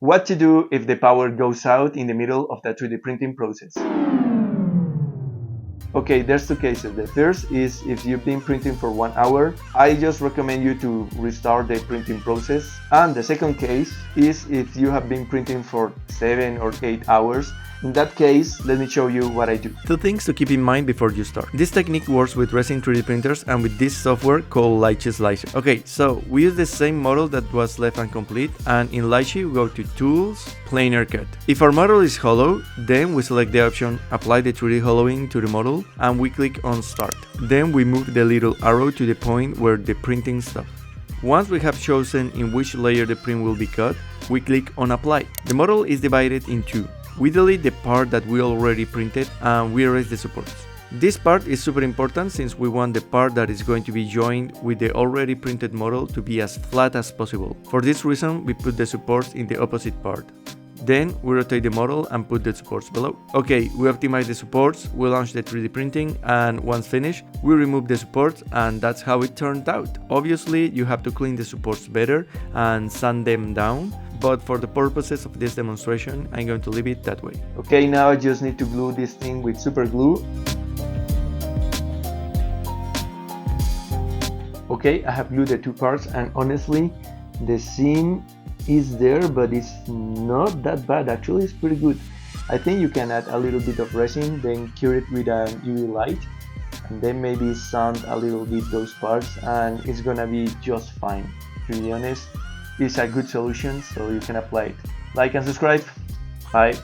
What to do if the power goes out in the middle of the 3D printing process? Okay, there's two cases. The first is if you've been printing for 1 hour, I just recommend you to restart the printing process. And the second case is if you have been printing for 7 or 8 hours. In that case, let me show you what I do. Two things to keep in mind before you start. This technique works with resin 3D printers and with this software called Lychee Slicer. Okay, so we use the same model that was left incomplete, and in Lychee we go to Tools, Planar Cut. If our model is hollow, then we select the option Apply the 3D hollowing to the model and we click on Start. Then we move the little arrow to the point where the printing stops. Once we have chosen in which layer the print will be cut, we click on Apply. The model is divided in two. We delete the part that we already printed and we erase the supports. This part is super important since we want the part that is going to be joined with the already printed model to be as flat as possible. For this reason, we put the supports in the opposite part. Then we rotate the model and put the supports below. Okay, we optimize the supports, we launch the 3D printing, and once finished, we remove the supports, and that's how it turned out. Obviously, you have to clean the supports better and sand them down, but for the purposes of this demonstration, I'm going to leave it that way. Okay, now I just need to glue this thing with super glue. Okay, I have glued the two parts, and honestly, the seam is there, but it's not that bad. Actually, it's pretty good. I think you can add a little bit of resin, then cure it with an UV light, and then maybe sand a little bit those parts, and it's gonna be just fine. To be honest, it's a good solution, so you can apply it. Like and subscribe. Bye.